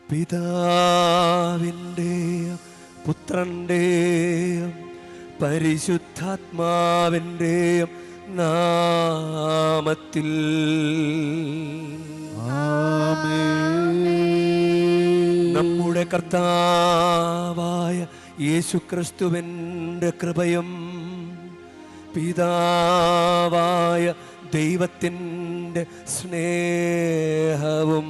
പിതാവിൻ്റെയും പുത്രൻ്റെയും പരിശുദ്ധാത്മാവിൻ്റെയും നാമത്തിൽ നമ്മുടെ കർത്താവായ യേശുക്രിസ്തുവിൻ്റെ കൃപയും പിതാവായ ദൈവത്തിൻ്റെ സ്നേഹവും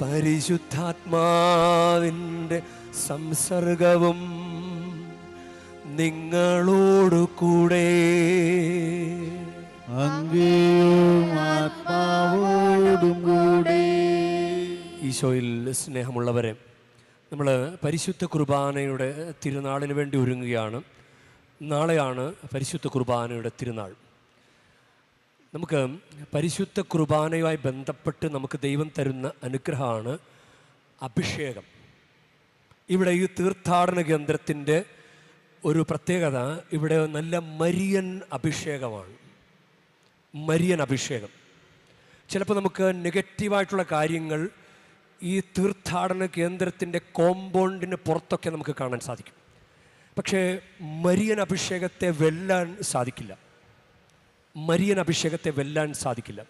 പരിശുദ്ധാത്മാവിൻ്റെ സംസർഗവും നിങ്ങളോടു കൂടെ ആത്മാവോടും കൂടെ. ഈശോയിൽ സ്നേഹമുള്ളവരെ, നമ്മൾ പരിശുദ്ധ കുർബാനയുടെ തിരുനാളിന് വേണ്ടി ഒരുങ്ങുകയാണ്. നാളെയാണ് പരിശുദ്ധ കുർബാനയുടെ തിരുനാൾ. നമുക്ക് പരിശുദ്ധ കുർബാനയുമായി ബന്ധപ്പെട്ട് നമുക്ക് ദൈവം തരുന്ന അനുഗ്രഹമാണ് അഭിഷേകം. ഇവിടെ ഈ തീർത്ഥാടന കേന്ദ്രത്തിൻ്റെ ഒരു പ്രത്യേകത, ഇവിടെ നല്ല മരിയൻ അഭിഷേകമാണ്. മരിയൻ അഭിഷേകം. ചിലപ്പോൾ നമുക്ക് നെഗറ്റീവായിട്ടുള്ള കാര്യങ്ങൾ ഈ തീർത്ഥാടന കേന്ദ്രത്തിൻ്റെ കോമ്പൗണ്ടിന് പുറത്തൊക്കെ നമുക്ക് കാണാൻ സാധിക്കും. പക്ഷേ മരിയൻ അഭിഷേകത്തെ വെല്ലാൻ സാധിക്കില്ല. മരിയൻ അഭിഷേകത്തെ വെല്ലാൻ സാധിക്കില്ല.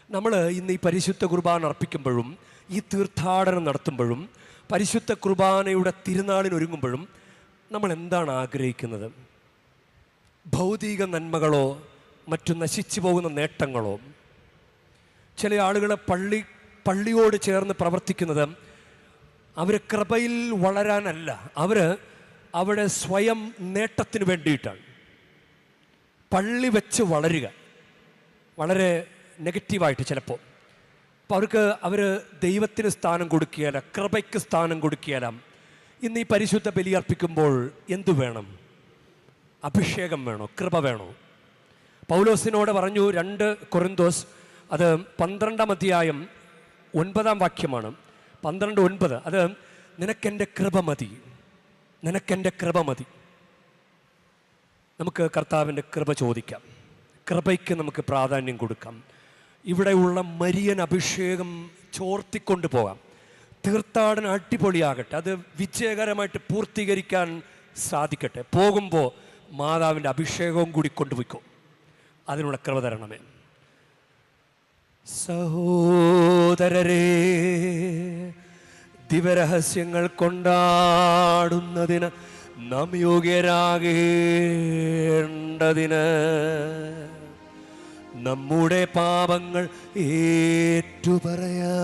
നമ്മൾ ഇന്ന് ഈ പരിശുദ്ധ കുർബാന അർപ്പിക്കുമ്പോഴും ഈ തീർത്ഥാടനം നടത്തുമ്പോഴും പരിശുദ്ധ കുർബാനയുടെ തിരുനാളിനൊരുങ്ങുമ്പോഴും നമ്മൾ എന്താണ് ആഗ്രഹിക്കുന്നത്? ഭൗതിക നന്മകളോ മറ്റു നശിച്ചു പോകുന്ന നേട്ടങ്ങളോ? ചില ആളുകൾ പള്ളിയോട് ചേർന്ന് പ്രവർത്തിക്കുന്നത് അവർ കൃപയിൽ വളരാനല്ല, അവർ അവിടെ സ്വയം നേട്ടത്തിന് വേണ്ടിയിട്ടാണ്. പള്ളി വെച്ച് വളരുക വളരെ നെഗറ്റീവായിട്ട് ചിലപ്പോൾ. അപ്പോൾ അവർ ദൈവത്തിന് സ്ഥാനം കൊടുക്കുകയില്ല, കൃപയ്ക്ക് സ്ഥാനം കൊടുക്കുകയില്ല. ഇന്ന് ഈ പരിശുദ്ധ ബലി അർപ്പിക്കുമ്പോൾ എന്തു വേണം? അഭിഷേകം വേണോ? കൃപ വേണോ? പൗലോസിനോട് പറഞ്ഞു, 2 കൊരിന്തോസ് അത് 12-ാം അധ്യായം 9-ാം വാക്യമാണ്, 12:9. അത് നിനക്കെൻ്റെ കൃപ മതി, നിനക്കെൻ്റെ കൃപ മതി. നമുക്ക് കർത്താവിൻ്റെ കൃപ ചോദിക്കാം, കൃപയ്ക്ക് നമുക്ക് പ്രാധാന്യം കൊടുക്കാം. ഇവിടെയുള്ള മരിയൻ അഭിഷേകം ചോർത്തിക്കൊണ്ട് പോകാം. തീർത്ഥാടനം അടിപൊളിയാകട്ടെ, അത് വിജയകരമായിട്ട് പൂർത്തീകരിക്കാൻ സാധിക്കട്ടെ. പോകുമ്പോൾ മാതാവിൻ്റെ അഭിഷേകവും കൂടി കൊണ്ടുപോയിക്കോ. അതിനുള്ള കൃപ തരണമേ. സഹോദരരേ, ദിവരഹസ്യങ്ങൾ കൊണ്ടാടുന്നതിന് നാം യോഗ്യരാകേണ്ടതിന് നമ്മുടെ പാപങ്ങൾ ഏറ്റുപറയാ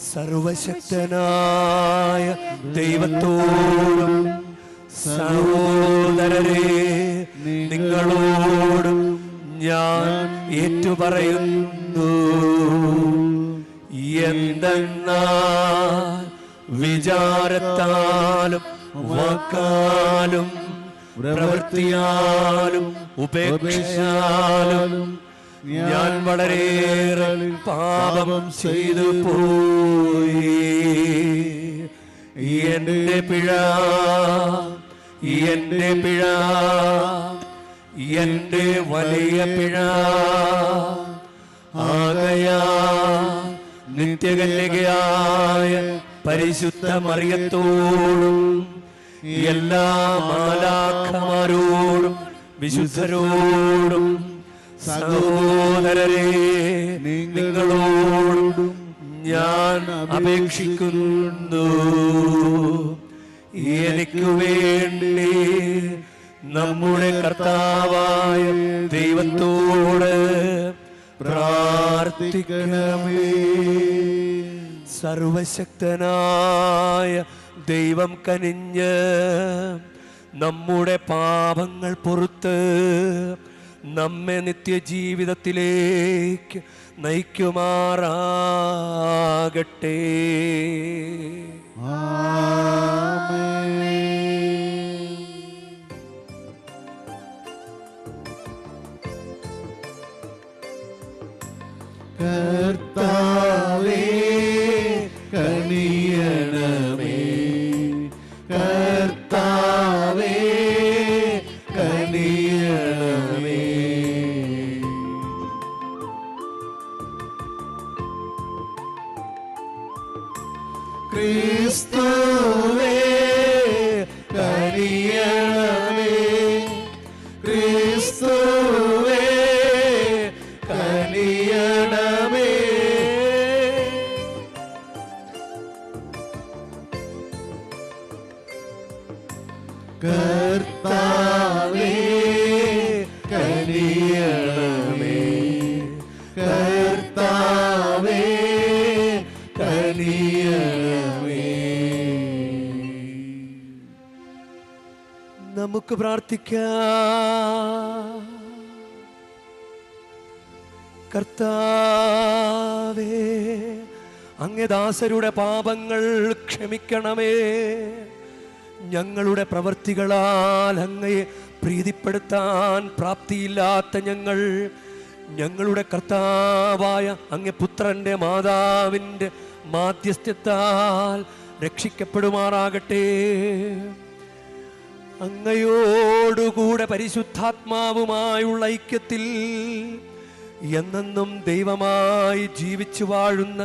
സർവശക്തനായ ദൈവത്തോടും സഹോദരരേ നിങ്ങളോടും ഞാൻ ഏറ്റുപറയുന്നു. എന്തെന്നാൽ വിചാരത്താലും വാക്കാലും പ്രവൃത്തിയാലും ഉപേക്ഷയാലും ഞാൻ വളരെയേറെ പാപം ചെയ്തു പോയി. എൻ്റെ പിഴ, എൻ്റെ പിഴ, എൻ്റെ വലിയ പിഴ. ആകയാൽ നിത്യകന്യകയായ പരിശുദ്ധ മറിയത്തോടും എല്ലാ മാലാഖമാരോടും വിശുദ്ധരോടും സഹോദരരേ നിങ്ങളോടും ഞാൻ അപേക്ഷിക്കുന്നു, എനിക്ക് വേണ്ടി നമ്മുടെ കർത്താവായ ദൈവത്തോട് പ്രാർത്ഥിക്കണമേ. സർവശക്തനായ ദൈവം കനിഞ്ഞ് നമ്മുടെ പാപങ്ങൾ പൊറുത്ത് നമ്മെ നിത്യജീവിതത്തിലേക്ക് നയിക്കുമാറാകട്ടെ. കർത്താവേ കനിയണമേ, കർത്താവേ കനിയണമേ. ക്രിസ്തുവേ കനിയണമേ, ക്രിസ്തുവേ കനിയണമേ. കർത്താവേ കനിയണമേ, കർത്താവേ കനിയണമേ. നമുക്ക് പ്രാർത്ഥിക്കാം. കർത്താവേ, അങ്ങേ ദാസരുടെ പാപങ്ങൾ ക്ഷമിക്കണമേ. ഞങ്ങളുടെ പ്രവൃത്തികളാൽ അങ്ങയെ പ്രീതിപ്പെടുത്താൻ പ്രാപ്തിയില്ലാത്ത ഞങ്ങളുടെ കർത്താവായ അങ്ങേ പുത്രന്റെ മാതാവിൻ്റെ മാധ്യസ്ഥ്യത്താൽ രക്ഷിക്കപ്പെടുമാറാകട്ടെ. അങ്ങയോടുകൂടെ പരിശുദ്ധാത്മാവുമായുള്ള ഐക്യത്തിൽ എന്നെന്നും ദൈവമായി ജീവിച്ചു വാഴുന്ന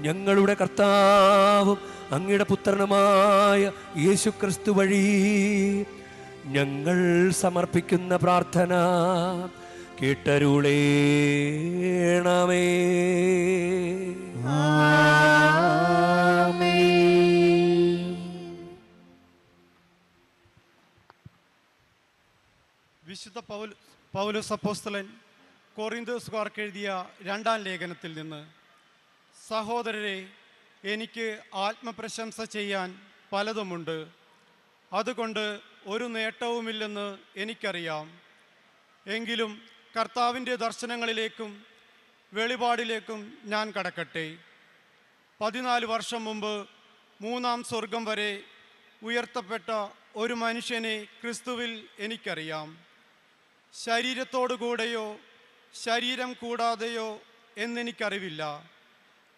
ഞങ്ങളുടെ കർത്താവും അങ്ങയുടെ പുത്രനുമായ യേശുക്രിസ്തു വഴി ഞങ്ങൾ സമർപ്പിക്കുന്ന പ്രാർത്ഥന കേട്ടരുളേണമേ. വിശുദ്ധ പൗലോസ് അപ്പോസ്തലൻ കൊറിന്തോസുകാർക്ക് എഴുതിയ 2-ാം ലേഖനത്തിൽ നിന്ന്, സഹോദരരെ, എനിക്ക് ആത്മപ്രശംസ ചെയ്യാൻ പലതുമുണ്ട്. അതുകൊണ്ട് ഒരു നേട്ടവുമില്ലെന്ന് എനിക്കറിയാം. എങ്കിലും കർത്താവിൻ്റെ ദർശനങ്ങളിലേക്കും വെളിപാടിലേക്കും ഞാൻ കടക്കട്ടെ. 14 വർഷം മുമ്പ് 3-ാം സ്വർഗം വരെ ഉയർത്തപ്പെട്ട ഒരു മനുഷ്യനെ ക്രിസ്തുവിൽ എനിക്കറിയാം. ശരീരത്തോടുകൂടെയോ ശരീരം കൂടാതെയോ എന്നെനിക്കറിവില്ല.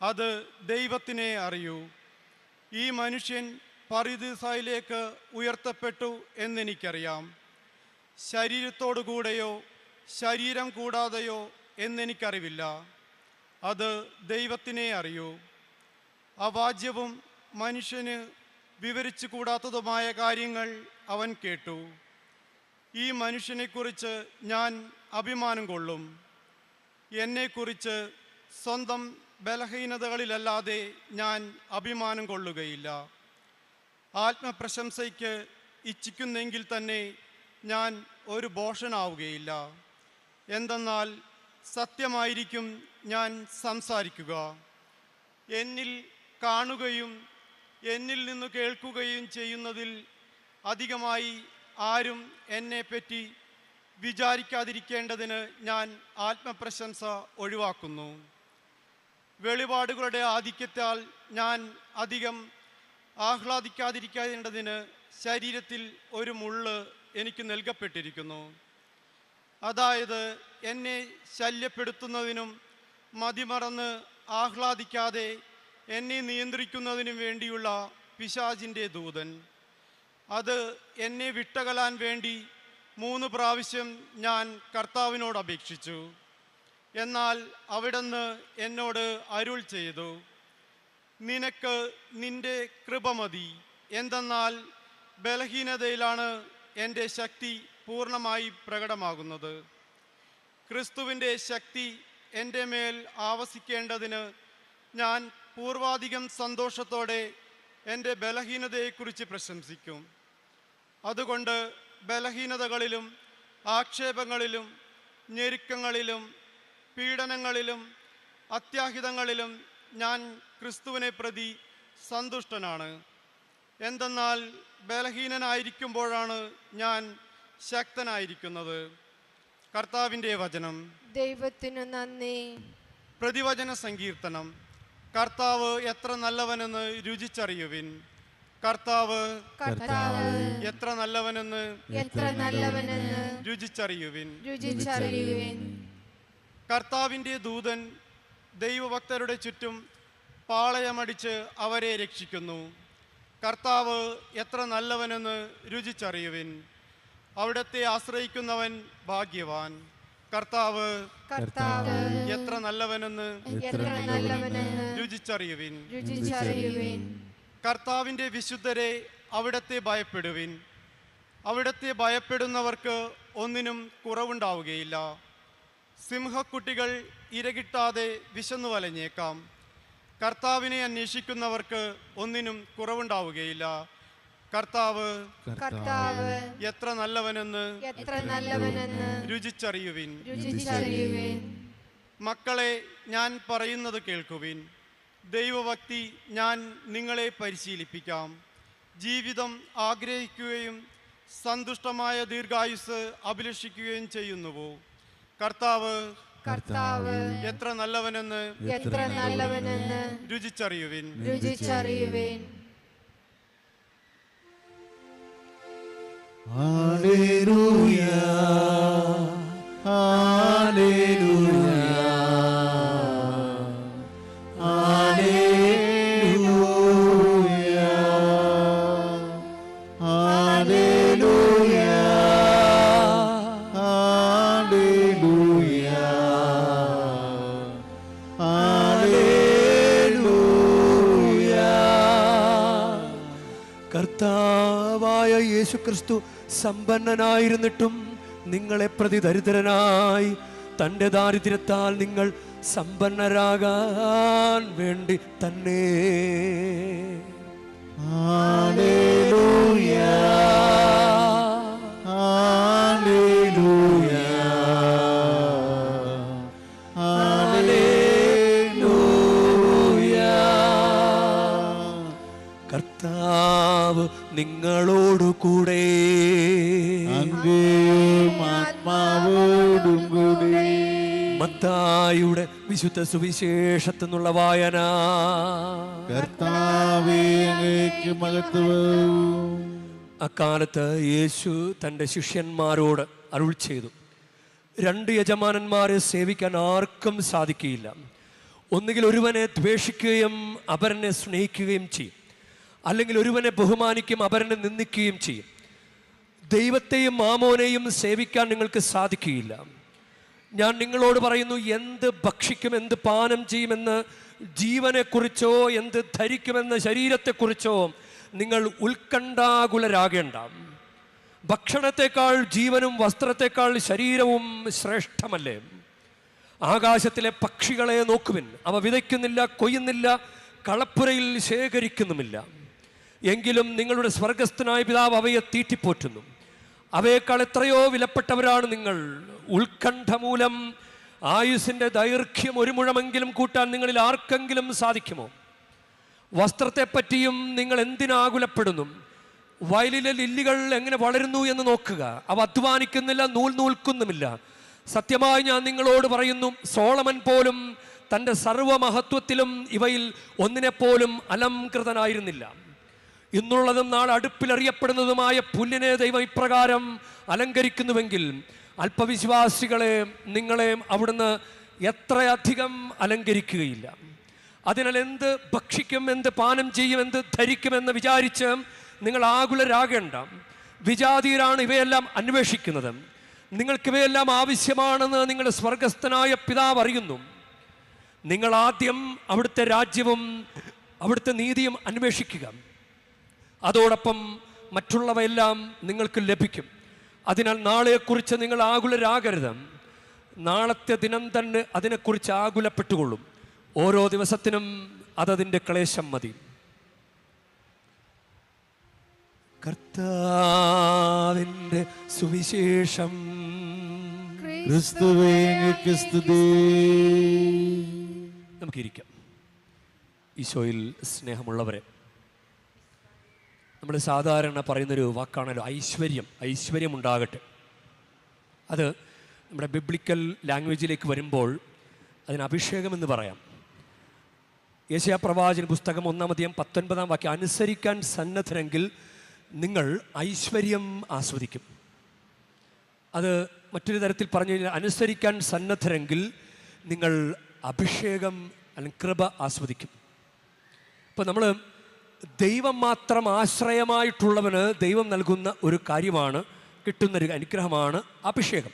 അത് ദൈവത്തിനെ അറിയൂ. ഈ മനുഷ്യൻ പറുദീസായിലേക്ക് ഉയർത്തപ്പെട്ടു എന്നെനിക്കറിയാം. ശരീരത്തോടുകൂടെയോ ശരീരം കൂടാതെയോ എന്നെനിക്കറിവില്ല. അത് ദൈവത്തിനെ അറിയൂ. അവാച്യവും മനുഷ്യന് വിവരിച്ചു കൂടാത്തതുമായ കാര്യങ്ങൾ അവൻ കേട്ടു. ഈ മനുഷ്യനെക്കുറിച്ച് ഞാൻ അഭിമാനം കൊള്ളും. എന്നെക്കുറിച്ച് സ്വന്തം ബലഹീനതകളിലല്ലാതെ ഞാൻ അഭിമാനം കൊള്ളുകയില്ല. ആത്മപ്രശംസയ്ക്ക് ഇച്ഛിക്കുന്നെങ്കിൽ തന്നെ ഞാൻ ഒരു ഭോഷനാവുകയില്ല. എന്തെന്നാൽ സത്യമായിരിക്കും ഞാൻ സംസാരിക്കുക. എന്നിൽ കാണുകയും എന്നിൽ നിന്ന് കേൾക്കുകയും ചെയ്യുന്നതിൽ അധികമായി ആരും എന്നെപ്പറ്റി വിചാരിക്കാതിരിക്കേണ്ടതിന് ഞാൻ ആത്മപ്രശംസ ഒഴിവാക്കുന്നു. വെളിപാടുകളുടെ ആധിക്യത്താൽ ഞാൻ അധികം ആഹ്ലാദിക്കാതിരിക്കേണ്ടതിന് ശരീരത്തിൽ ഒരു മുള്ള് എനിക്ക് നൽകപ്പെട്ടിരിക്കുന്നു. അതായത് എന്നെ ശല്യപ്പെടുത്തുന്നതിനും മതിമറന്ന് ആഹ്ലാദിക്കാതെ എന്നെ നിയന്ത്രിക്കുന്നതിനും വേണ്ടിയുള്ള പിശാചിൻ്റെ ദൂതൻ. അത് എന്നെ വിട്ടകലാൻ വേണ്ടി 3 പ്രാവശ്യം ഞാൻ കർത്താവിനോട് അപേക്ഷിച്ചു. എന്നാൽ അവിടുന്ന് എന്നോട് അരുൾ ചെയ്തു, നിനക്ക് നിന്റെ കൃപ മതി. എന്തെന്നാൽ ബലഹീനതയിലാണ് എൻ്റെ ശക്തി പൂർണ്ണമായി പ്രകടമാകുന്നത്. ക്രിസ്തുവിൻ്റെ ശക്തി എൻ്റെ മേൽ ആവസിക്കേണ്ടതിന് ഞാൻ പൂർവാധികം സന്തോഷത്തോടെ എൻ്റെ ബലഹീനതയെക്കുറിച്ച് പ്രശംസിക്കും. അതുകൊണ്ട് ബലഹീനതകളിലും ആക്ഷേപങ്ങളിലും ഞെരുക്കങ്ങളിലും പീഡനങ്ങളിലും അത്യാഹിതങ്ങളിലും ഞാൻ ക്രിസ്തുവിനെ പ്രതി സന്തുഷ്ടനാണ്. എന്തെന്നാൽ ബലഹീനനായിരിക്കുമ്പോഴാണ് ഞാൻ ശക്തനായിരിക്കുന്നത്. കർത്താവിൻ്റെ വചനം. ദൈവത്തിനു നന്ദി. പ്രതിവചന സങ്കീർത്തനം. കർത്താവ് എത്ര നല്ലവനെന്ന് രുചിച്ചറിയുവിൻ. കർത്താവ് എത്ര നല്ലവനെന്ന് രുചിച്ചറിയുവിൻ. കർത്താവിൻ്റെ ദൂതൻ ദൈവഭക്തരുടെ ചുറ്റും പാളയമടിച്ച് അവരെ രക്ഷിക്കുന്നു. കർത്താവ് എത്ര നല്ലവനെന്ന് രുചിച്ചറിയുവിൻ. അവിടത്തെ ആശ്രയിക്കുന്നവൻ ഭാഗ്യവാൻ. കർത്താവ് എത്ര നല്ലവനെന്ന് രുചിച്ചറിയുവിൻ. കർത്താവിൻ്റെ വിശുദ്ധരെ അവിടത്തെ ഭയപ്പെടുവിൻ. അവിടത്തെ ഭയപ്പെടുന്നവർക്ക് ഒന്നിനും കുറവുണ്ടാവുകയില്ല. സിംഹക്കുട്ടികൾ ഇരകിട്ടാതെ വിശന്നു വലഞ്ഞേക്കാം. കർത്താവിനെ അന്വേഷിക്കുന്നവർക്ക് ഒന്നിനും കുറവുണ്ടാവുകയില്ല. കർത്താവ് എത്ര നല്ലവനെന്ന് രുചിച്ചറിയുവിൻ. മക്കളെ, ഞാൻ പറയുന്നത് കേൾക്കുവിൻ. ദൈവഭക്തി ഞാൻ നിങ്ങളെ പരിശീലിപ്പിക്കാം. ജീവിതം ആഗ്രഹിക്കുകയും സന്തുഷ്ടമായ ദീർഘായുസ് അഭിലഷിക്കുകയും ചെയ്യുന്നുവോ? കർത്താവ് എത്ര നല്ലവനെന്ന് രുചിച്ചറിയുവിൻ. ഹല്ലേലൂയ, ഹല്ലേലൂയ, ഹല്ലേലൂയ, ഹല്ലേലൂയ, ഹല്ലേലൂയ, ഹല്ലേലൂയ. കർത്താവായ യേശുക്രിസ്തു സമ്പന്നനായിരുന്നിട്ടും നിങ്ങളെ പ്രതി ദരിദ്രനായി തൻ്റെ ദാരിദ്ര്യത്താൽ നിങ്ങൾ സമ്പന്നരാകാൻ വേണ്ടി തന്നെ. ഹല്ലേലൂയ, ഹല്ലേലൂയ, ഹല്ലേലൂയ. കർത്താവ് നിങ്ങളോടു കൂടെ. ആത്മാവോടും കൂടെ. മത്തായിയുടെ വിശുദ്ധ സുവിശേഷത്തിൽ നിന്നുള്ള വായന. കർത്താവേ, അങ്ങേക്ക് മഹത്വം. അക്കാലത്ത് യേശു തൻ്റെ ശിഷ്യന്മാരോട് അരുൾ ചെയ്തു, 2 യജമാനന്മാരെ സേവിക്കാൻ ആർക്കും സാധിക്കുകയില്ല. ഒന്നുകിൽ ഒരുവനെ ദ്വേഷിക്കുകയും അപരനെ സ്നേഹിക്കുകയും ചെയ്യും, അല്ലെങ്കിൽ ഒരുവനെ ബഹുമാനിക്കും അപരനെ നിന്ദിക്കുകയും ചെയ്യും. ദൈവത്തെയും മാമോനെയും സേവിക്കാൻ നിങ്ങൾക്ക് സാധിക്കുകയില്ല. ഞാൻ നിങ്ങളോട് പറയുന്നു, എന്ത് ഭക്ഷിക്കും, എന്ത് പാനം ചെയ്യുമെന്ന്, ജീവനെക്കുറിച്ചോ എന്ത് ധരിക്കുമെന്ന ശരീരത്തെക്കുറിച്ചോ നിങ്ങൾ ഉത്കണ്ഠാകുലരാകേണ്ട. ഭക്ഷണത്തെക്കാൾ ജീവനും വസ്ത്രത്തെക്കാൾ ശരീരവും ശ്രേഷ്ഠമല്ലേ? ആകാശത്തിലെ പക്ഷികളെ നോക്കുവിൻ, അവ വിതയ്ക്കുന്നില്ല, കൊയ്യുന്നില്ല, കളപ്പുരയിൽ ശേഖരിക്കുന്നുമില്ല. എങ്കിലും നിങ്ങളുടെ സ്വർഗസ്ഥനായ പിതാവ് അവയെ തീറ്റിപ്പോറ്റുന്നു. അവയേക്കാൾ എത്രയോ വിലപ്പെട്ടവരാണ് നിങ്ങൾ. ഉത്കണ്ഠ മൂലം ആയുസിൻ്റെ ദൈർഘ്യം 1 മുഴമെങ്കിലും കൂട്ടാൻ നിങ്ങളിൽ ആർക്കെങ്കിലും സാധിക്കുമോ? വസ്ത്രത്തെപ്പറ്റിയും നിങ്ങൾ എന്തിനാകുലപ്പെടുന്നു? വയലിലെ ലില്ലികൾ എങ്ങനെ വളരുന്നു എന്ന് നോക്കുക. അവ അധ്വാനിക്കുന്നില്ല, നൂൽക്കുന്നുമില്ല. സത്യമായി ഞാൻ നിങ്ങളോട് പറയുന്നു, സോളമൻ പോലും തൻ്റെ സർവമഹത്വത്തിലും ഇവയിൽ ഒന്നിനെപ്പോലും അലംകൃതനായിരുന്നില്ല. ഇന്നുള്ളതും നാളെ അടുപ്പിലെറിയപ്പെടുന്നതുമായ പുല്ലിനെ ദൈവം ഇപ്രകാരം അലങ്കരിക്കുന്നുവെങ്കിൽ അല്പവിശ്വാസികളെ, നിങ്ങളെ അവിടുന്ന് എത്രയധികം അലങ്കരിക്കുകയില്ല. അതിനാൽ എന്ത് ഭക്ഷിക്കും, എന്ത് പാനം ചെയ്യും, എന്ത് ധരിക്കുമെന്ന് വിചാരിച്ച് നിങ്ങൾ ആകുലരാകേണ്ട. വിജാതീയരാണ് ഇവയെല്ലാം അന്വേഷിക്കുന്നത്. നിങ്ങൾക്കിവയെല്ലാം ആവശ്യമാണെന്ന് നിങ്ങളുടെ സ്വർഗസ്ഥനായ പിതാവ് അറിയുന്നു. നിങ്ങൾ ആദ്യം അവിടുത്തെ രാജ്യവും അവിടുത്തെ നീതിയും അന്വേഷിക്കുക, അതോടൊപ്പം മറ്റുള്ളവയെല്ലാം നിങ്ങൾക്ക് ലഭിക്കും. അതിനാൽ നാളെക്കുറിച്ച് നിങ്ങൾ ആകുലരാകരുത്. നാളത്തെ ദിനം തന്നെ അതിനെക്കുറിച്ച് ആകുലപ്പെട്ടുകൊള്ളും. ഓരോ ദിവസത്തിനും അതതിൻ്റെ ക്ലേശം മതി. കർത്താവിൻ്റെ സുവിശേഷം. ക്രിസ്തുവേ, അങ്ങേക്ക് സ്തുതി. നമുക്കിരിക്കാം. ഈശോയിൽ സ്നേഹമുള്ളവരെ, നമ്മൾ സാധാരണ പറയുന്നൊരു വാക്കാണല്ലോ ഐശ്വര്യം ഉണ്ടാകട്ടെ. അത് നമ്മുടെ ബിബ്ലിക്കൽ ലാംഗ്വേജിലേക്ക് വരുമ്പോൾ അതിന് അഭിഷേകമെന്ന് പറയാം. യെശയ്യാ പ്രവാചകൻ പുസ്തകം 1-19 വാക്യം, അനുസരിക്കാൻ സന്നദ്ധരെങ്കിൽ നിങ്ങൾ ഐശ്വര്യം ആസ്വദിക്കും. അത് മറ്റൊരു തരത്തിൽ പറഞ്ഞു കഴിഞ്ഞാൽ, അനുസരിക്കാൻ സന്നദ്ധരെങ്കിൽ നിങ്ങൾ അഭിഷേകം അല്ലെങ്കിൽ കൃപ ആസ്വദിക്കും. അപ്പോൾ നമ്മൾ ദൈവം മാത്രം ആശ്രയമായിട്ടുള്ളവന് ദൈവം നൽകുന്ന ഒരു കാര്യമാണ്, കിട്ടുന്നൊരു അനുഗ്രഹമാണ് അഭിഷേകം.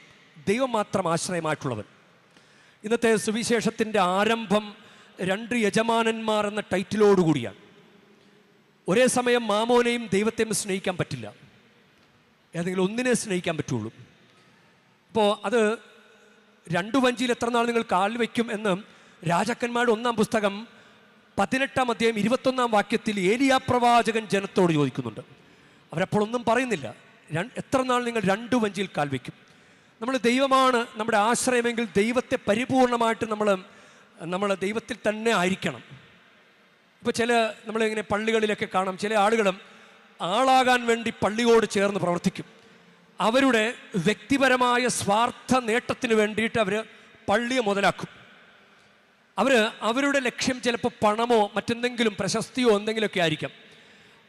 ദൈവം മാത്രം ആശ്രയമായിട്ടുള്ളവൻ. ഇന്നത്തെ സുവിശേഷത്തിൻ്റെ ആരംഭം 2 യജമാനന്മാർ എന്ന ടൈറ്റിലോടുകൂടിയാണ്. ഒരേ സമയം മാമോനെയും ദൈവത്തെയും സ്നേഹിക്കാൻ പറ്റില്ല. ഏതെങ്കിലും ഒന്നിനെ സ്നേഹിക്കാൻ പറ്റുള്ളൂ. അപ്പോൾ അത് 2 വഞ്ചിയിൽ എത്ര നാൾ നിങ്ങൾ കാൽ വയ്ക്കും എന്ന് രാജാക്കന്മാരുടെ 1-ാം പുസ്തകം 18-ാം അധ്യായം 21-ാം വാക്യത്തിൽ ഏലിയാ പ്രവാചകൻ ജനത്തോട് ചോദിക്കുന്നുണ്ട്. അവരപ്പോൾ ഒന്നും പറയുന്നില്ല. എത്ര നാൾ നിങ്ങൾ 2 വഞ്ചിയിൽ കാൽ വയ്ക്കും? നമ്മൾ ദൈവമാണ് നമ്മുടെ ആശ്രയമെങ്കിൽ ദൈവത്തെ പരിപൂർണമായിട്ട് നമ്മൾ ദൈവത്തിൽ തന്നെ ആയിരിക്കണം. ഇപ്പോൾ നമ്മളിങ്ങനെ പള്ളികളിലൊക്കെ കാണാം, ചില ആളുകളും ആളാകാൻ വേണ്ടി പള്ളിയോട് ചേർന്ന് പ്രവർത്തിക്കും. അവരുടെ വ്യക്തിപരമായ സ്വാർത്ഥ നേട്ടത്തിന് വേണ്ടിയിട്ട് അവർ പള്ളിയെ മുതലാക്കും. അവരുടെ ലക്ഷ്യം ചിലപ്പോൾ പണമോ മറ്റെന്തെങ്കിലും പ്രശസ്തിയോ എന്തെങ്കിലുമൊക്കെ ആയിരിക്കാം.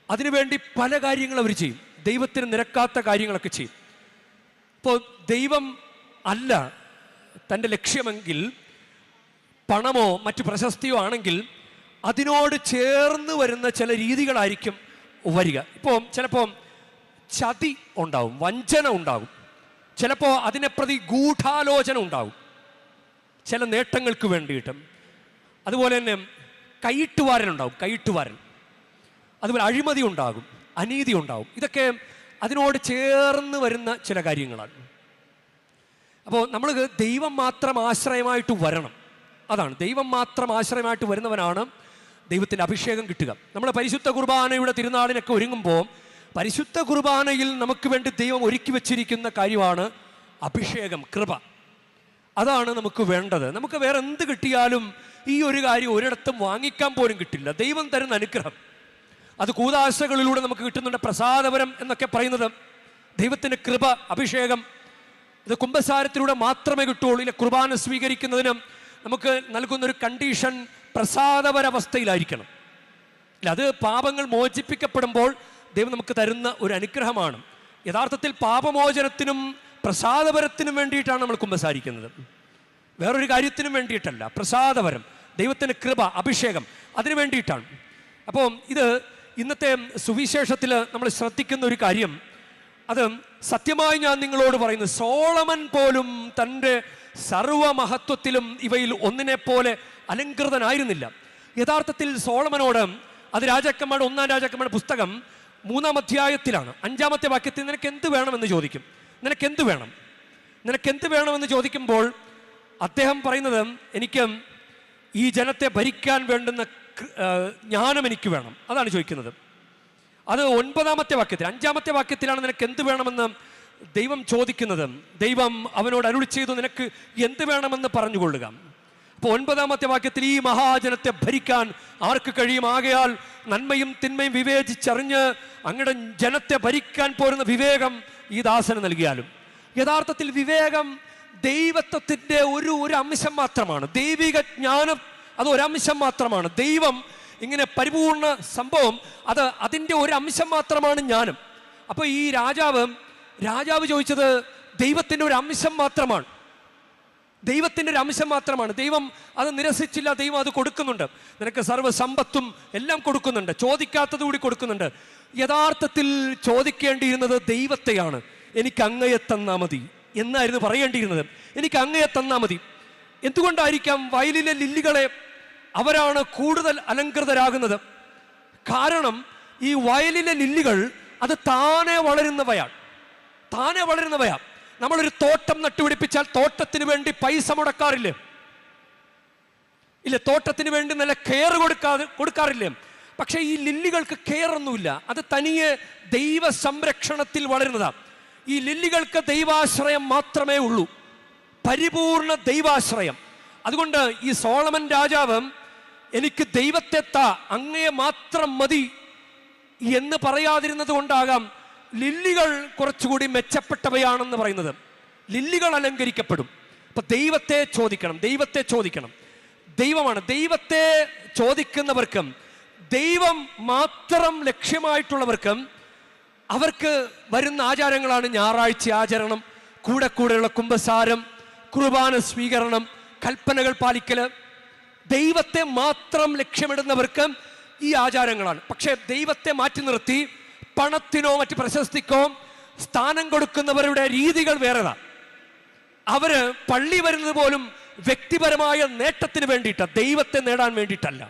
അതിനുവേണ്ടി പല കാര്യങ്ങളും അവർ ചെയ്യും, ദൈവത്തിന് നിരക്കാത്ത കാര്യങ്ങളൊക്കെ ചെയ്യും. ഇപ്പോൾ ദൈവം അല്ല തൻ്റെ ലക്ഷ്യമെങ്കിൽ, പണമോ മറ്റു പ്രശസ്തിയോ ആണെങ്കിൽ അതിനോട് ചേർന്ന് വരുന്ന ചില രീതികളായിരിക്കും വരിക. ചിലപ്പോൾ ചതി ഉണ്ടാവും, വഞ്ചന ഉണ്ടാകും, ചിലപ്പോൾ അതിനെ പ്രതി ഗൂഢാലോചന ഉണ്ടാകും ചില നേട്ടങ്ങൾക്ക് വേണ്ടിയിട്ട്. അതുപോലെ തന്നെ കൈയിട്ടുവാരനുണ്ടാകും, അതുപോലെ അഴിമതി ഉണ്ടാകും, അനീതി ഉണ്ടാകും. ഇതൊക്കെ അതിനോട് ചേർന്ന് വരുന്ന ചില കാര്യങ്ങളാണ്. അപ്പോൾ നമ്മൾ ദൈവം മാത്രം ആശ്രയമായിട്ട് വരണം. അതാണ്, ദൈവം മാത്രം ആശ്രയമായിട്ട് വരുന്നവനാണ് ദൈവത്തിൻ്റെ അഭിഷേകം കിട്ടുക. നമ്മൾ പരിശുദ്ധ കുർബാനയുടെ തിരുനാളിനൊക്കെ ഒരുങ്ങുമ്പോൾ പരിശുദ്ധ കുർബാനയിൽ നമുക്ക് വേണ്ടി ദൈവം ഒരുക്കി വെച്ചിരിക്കുന്ന കാര്യമാണ് അഭിഷേകം, കൃപ. അതാണ് നമുക്ക് വേണ്ടത്. നമുക്ക് വേറെ എന്ത് കിട്ടിയാലും ഈ ഒരു കാര്യം ഒരിടത്തും വാങ്ങിക്കാൻ പോലും കിട്ടില്ല. ദൈവം തരുന്ന അനുഗ്രഹം അത് കൂദാശകളിലൂടെ നമുക്ക് കിട്ടുന്നുണ്ട്. പ്രസാദപരം എന്നൊക്കെ പറയുന്നത് ദൈവത്തിൻ്റെ കൃപ, അഭിഷേകം. ഇത് കുംഭസാരത്തിലൂടെ മാത്രമേ കിട്ടുള്ളൂ. ഇല്ല, കുർബാന സ്വീകരിക്കുന്നതിന് നമുക്ക് നൽകുന്നൊരു കണ്ടീഷൻ പ്രസാദപരാവസ്ഥയിലായിരിക്കണം. ഇല്ല, അത് പാപങ്ങൾ മോചിപ്പിക്കപ്പെടുമ്പോൾ ദൈവം നമുക്ക് തരുന്ന ഒരു അനുഗ്രഹമാണ്. യഥാർത്ഥത്തിൽ പാപമോചനത്തിനും പ്രസാദപരത്തിനും വേണ്ടിയിട്ടാണ് നമ്മൾ കുമ്പസാരിക്കുന്നത്, വേറൊരു കാര്യത്തിനും വേണ്ടിയിട്ടല്ല. പ്രസാദപരം, ദൈവത്തിൻ്റെ കൃപ, അഭിഷേകം, അതിനു വേണ്ടിയിട്ടാണ്. അപ്പോൾ ഇത് ഇന്നത്തെ സുവിശേഷത്തിൽ നമ്മൾ ശ്രദ്ധിക്കുന്ന ഒരു കാര്യം, അത് സത്യമായി ഞാൻ നിങ്ങളോട് പറയുന്നു, സോളമൻ പോലും തൻ്റെ സർവമഹത്വത്തിലും ഇവയിൽ ഒന്നിനെ പോലെ അലങ്കൃതനായിരുന്നില്ല. യഥാർത്ഥത്തിൽ സോളമനോട്, അത് രാജാക്കന്മാരുടെ 1-ാം രാജാക്കന്മാരുടെ പുസ്തകം 3-ാം അധ്യായത്തിലാണ് 5-ാമത്തെ വാക്യത്തിൽ നിനക്ക് എന്ത് വേണമെന്ന് ചോദിക്കും. നിനക്കെന്ത് വേണമെന്ന് ചോദിക്കുമ്പോൾ അദ്ദേഹം പറയുന്നത്, എനിക്ക് ഈ ജനത്തെ ഭരിക്കാൻ വേണ്ടുന്ന ജ്ഞാനം എനിക്ക് വേണം. അതാണ് ചോദിക്കുന്നത്. അത് 9-ാമത്തെ വാക്യത്തിൽ, 5-ാമത്തെ വാക്യത്തിലാണ് നിനക്ക് എന്ത് വേണമെന്ന് ദൈവം ചോദിക്കുന്നത്. ദൈവം അവനോട് അരുളി ചെയ്തു, നിനക്ക് എന്ത് വേണമെന്ന് പറഞ്ഞുകൊള്ളുക. അപ്പോൾ 9-ാമത്തെ വാക്യത്തിൽ, ഈ മഹാജനത്തെ ഭരിക്കാൻ ആർക്ക് കഴിയും? ആകയാൽ നന്മയും തിന്മയും വിവേചിച്ചറിഞ്ഞ് അങ്ങയുടെ ജനത്തെ ഭരിക്കാൻ പോരുന്ന വിവേകം ഈ ദാസന് നൽകിയാലും. യഥാർത്ഥത്തിൽ വിവേകം ദൈവത്വത്തിൻ്റെ ഒരു അംശം മാത്രമാണ്. ദൈവിക ജ്ഞാനം അത് ഒരംശം മാത്രമാണ്. ദൈവം ഇങ്ങനെ പരിപൂർണ സംഭവം, അത് അതിൻ്റെ ഒരു അംശം മാത്രമാണ് ജ്ഞാനം. അപ്പോൾ ഈ രാജാവ് ചോദിച്ചത് ദൈവത്തിൻ്റെ ഒരു അംശം മാത്രമാണ്. ദൈവത്തിൻ്റെ ഒരു അംശം മാത്രമാണ്. ദൈവം അത് നിരസിച്ചില്ല, ദൈവം അത് കൊടുക്കുന്നുണ്ട്. നിനക്ക് സർവ്വസമ്പത്തും എല്ലാം കൊടുക്കുന്നുണ്ട്, ചോദിക്കാത്തത് കൂടി കൊടുക്കുന്നുണ്ട്. യഥാർത്ഥത്തിൽ ചോദിക്കേണ്ടിയിരുന്നത് ദൈവത്തെയാണ്. എനിക്ക് അങ്ങയെ തന്നാ മതി എന്നായിരുന്നു പറയേണ്ടിയിരുന്നത്. എനിക്ക് അങ്ങയെ തന്നാ മതി. എന്തുകൊണ്ടായിരിക്കാം? വയലിലെ ലില്ലികളെ അവരാണ് കൂടുതൽ അലങ്കൃതരാകുന്നത്. കാരണം ഈ വയലിലെ ലില്ലികൾ അത് താനെ വളരുന്നവയാണ്. നമ്മളൊരു തോട്ടം നട്ടുപിടിപ്പിച്ചാൽ തോട്ടത്തിന് വേണ്ടി പൈസ മുടക്കാറില്ലേ? ഇല്ല, തോട്ടത്തിന് വേണ്ടി നല്ല കെയർ കൊടുക്കാറില്ലേ? പക്ഷെ ഈ ലില്ലികൾക്ക് കെയർ ഒന്നുമില്ല. അത് തനിയെ ദൈവ സംരക്ഷണത്തിൽ വളരുന്നതാണ്. ഈ ലില്ലികൾക്ക് ദൈവാശ്രയം മാത്രമേ ഉള്ളൂ, പരിപൂർണ ദൈവാശ്രയം. അതുകൊണ്ട് ഈ സോളമൻ രാജാവ് എനിക്ക് ദൈവത്തെ അങ്ങയെ മാത്രം മതി എന്ന് പറയാതിരുന്നത് കൊണ്ടാകാം ലില്ലികൾ കുറച്ചുകൂടി മെച്ചപ്പെട്ടവയാണെന്ന് പറയുന്നത്. ലില്ലികൾ അലങ്കരിക്കപ്പെടും. അപ്പൊ ദൈവത്തെ ചോദിക്കണം. ദൈവമാണ്. ദൈവത്തെ ചോദിക്കുന്നവർക്കും ദൈവം മാത്രം ലക്ഷ്യമായിട്ടുള്ളവർക്കും അവർക്ക് വരുന്ന ആചാരങ്ങളാണ് ഞായറാഴ്ച ആചരണം, കൂടെയുള്ള കുംഭസാരം, കുർബാന സ്വീകരണം, കൽപ്പനകൾ പാലിക്കൽ. ദൈവത്തെ മാത്രം ലക്ഷ്യമിടുന്നവർക്ക് ഈ ആചാരങ്ങളാണ്. പക്ഷേ ദൈവത്തെ മാറ്റി നിർത്തി പണത്തിനോ മറ്റ് പ്രശസ്തിക്കോ സ്ഥാനം കൊടുക്കുന്നവരുടെ രീതികൾ വേറെതാണ്. അവര് പള്ളി വരുന്നത് പോലും വ്യക്തിപരമായ നേട്ടത്തിന് വേണ്ടിയിട്ടാണ്, ദൈവത്തെ നേടാൻ വേണ്ടിയിട്ടല്ല.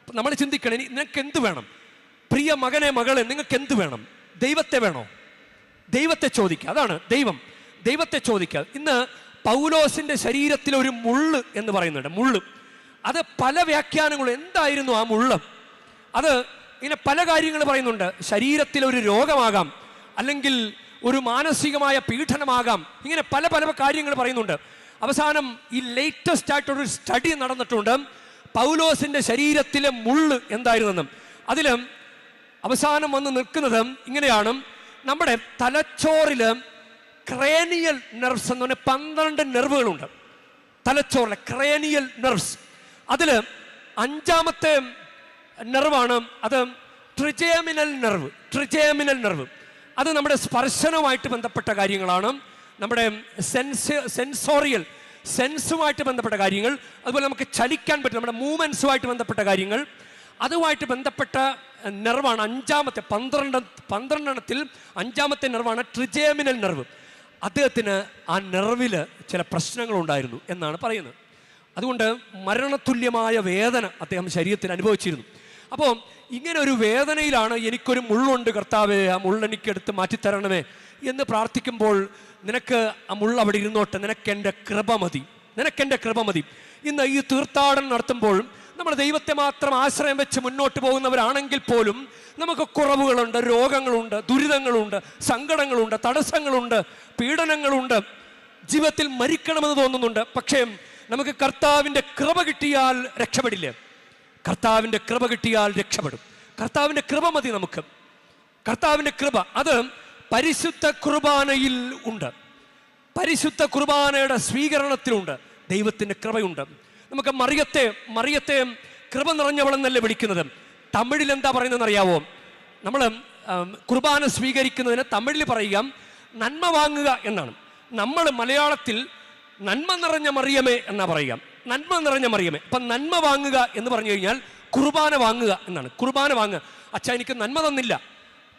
നമ്മൾ ചിന്തിക്കണം, നിനക്ക് എന്ത് വേണം? പ്രിയ മകനെ മകളെ, നിങ്ങൾക്ക് എന്ത് വേണം? ദൈവത്തെ വേണോ? ദൈവത്തെ ചോദിക്കുക. അതാണ് ദൈവം. ദൈവത്തെ ചോദിക്കുക. ഇന്ന് പൗലോസിന്റെ ശരീരത്തിൽ ഒരു മുള്ള് എന്ന് പറയുന്നുണ്ട്. മുള്ള്, അത് പല വ്യാഖ്യാനങ്ങളും. എന്തായിരുന്നു ആ മുള്ള്? അത് ഇങ്ങനെ പല കാര്യങ്ങൾ പറയുന്നുണ്ട്. ശരീരത്തിൽ ഒരു രോഗമാകാം, അല്ലെങ്കിൽ ഒരു മാനസികമായ പീഡനമാകാം. ഇങ്ങനെ പല പല കാര്യങ്ങൾ പറയുന്നുണ്ട്. അവസാനം ഈ ലേറ്റസ്റ്റ് ആയിട്ടൊരു സ്റ്റഡി നടന്നിട്ടുണ്ട്, പൗലോസിന്റെ ശരീരത്തിലെ മുള്ള് എന്തായിരുന്നെന്നും. അതിൽ അവസാനം വന്ന് നിൽക്കുന്നത് ഇങ്ങനെയാണ്: നമ്മുടെ തലച്ചോറിൽ ക്രേനിയൽ നെർവ്സ് എന്ന് പറഞ്ഞാൽ 12 നെർവുകളുണ്ട് തലച്ചോറിലെ, ക്രേനിയൽ നെർവ്സ്. അതിൽ 5ാമത്തെ നെർവാണ് അത് ട്രിജേമിനൽ നെർവ്. ട്രിജേമിനൽ നെർവ് അത് നമ്മുടെ സ്പർശനവുമായിട്ട് ബന്ധപ്പെട്ട കാര്യങ്ങളാണ്, നമ്മുടെ സെൻസോറിയൽ സെൻസുമായിട്ട് ബന്ധപ്പെട്ട കാര്യങ്ങൾ, അതുപോലെ നമുക്ക് ചലിക്കാൻ പറ്റും, നമ്മുടെ മൂവ്മെൻറ്റ്സുമായിട്ട് ബന്ധപ്പെട്ട കാര്യങ്ങൾ, അതുമായിട്ട് ബന്ധപ്പെട്ട നെർവാണ് 5ാമത്തെ. 12 5ാമത്തെ നെർവാണ് ട്രിജേമിനൽ നെർവ്. അദ്ദേഹത്തിന് ആ നെർവിൽ ചില പ്രശ്നങ്ങളുണ്ടായിരുന്നു എന്നാണ് പറയുന്നത്. അതുകൊണ്ട് മരണതുല്യമായ വേദന അദ്ദേഹം ശരീരത്തിൽ അനുഭവിച്ചിരുന്നു. അപ്പോൾ ഇങ്ങനെ ഒരു വേദനയിലാണ് എനിക്കൊരു മുള്ളുണ്ട് കർത്താവേ, ആ മുള്ളെനിക്കെടുത്ത് മാറ്റിത്തരണമേ എന്ന് പ്രാർത്ഥിക്കുമ്പോൾ, നിനക്ക് ആ മുള്ള അവിടെ ഇരുന്നോട്ടെ, നിനക്കെൻ്റെ കൃപ മതി, നിനക്കെൻ്റെ കൃപ മതി. ഇന്ന് ഈ തീർത്ഥാടനം നടത്തുമ്പോൾ നമ്മൾ ദൈവത്തെ മാത്രം ആശ്രയം വെച്ച് മുന്നോട്ട് പോകുന്നവരാണെങ്കിൽ പോലും നമുക്ക് കുറവുകളുണ്ട്, രോഗങ്ങളുണ്ട്, ദുരിതങ്ങളുണ്ട്, സങ്കടങ്ങളുണ്ട്, തടസ്സങ്ങളുണ്ട്, പീഡനങ്ങളുണ്ട്, ജീവിതത്തിൽ മരിക്കണമെന്ന് തോന്നുന്നുണ്ട്. പക്ഷേ നമുക്ക് കർത്താവിൻ്റെ കൃപ കിട്ടിയാൽ രക്ഷപ്പെടില്ലേ? കർത്താവിൻ്റെ കൃപ കിട്ടിയാൽ രക്ഷപ്പെടും. കർത്താവിൻ്റെ കൃപ മതി നമുക്ക്. കർത്താവിൻ്റെ കൃപ അത് പരിശുദ്ധ കുർബാനയിൽ ഉണ്ട്, പരിശുദ്ധ കുർബാനയുടെ സ്വീകരണത്തിലുണ്ട്. ദൈവത്തിൻ്റെ കൃപയുണ്ട്. നമുക്ക് മറിയത്തെ കൃപ നിറഞ്ഞവളെന്നല്ലേ വിളിക്കുന്നത്. തമിഴിൽ എന്താ പറയുന്നതെന്ന് അറിയാവോ? നമ്മൾ കുർബാന സ്വീകരിക്കുന്നതിന് തമിഴിൽ പറയുക നന്മ വാങ്ങുക എന്നാണ്. നമ്മൾ മലയാളത്തിൽ നന്മ നിറഞ്ഞ മറിയമേ എന്നാ പറയുക, നന്മ നിറഞ്ഞ മറിയമേ. അപ്പം നന്മ വാങ്ങുക എന്ന് പറഞ്ഞു കഴിഞ്ഞാൽ കുർബാന വാങ്ങുക എന്നാണ്. കുർബാന വാങ്ങുക. അച്ഛാ എനിക്ക് നന്മ തന്നില്ല.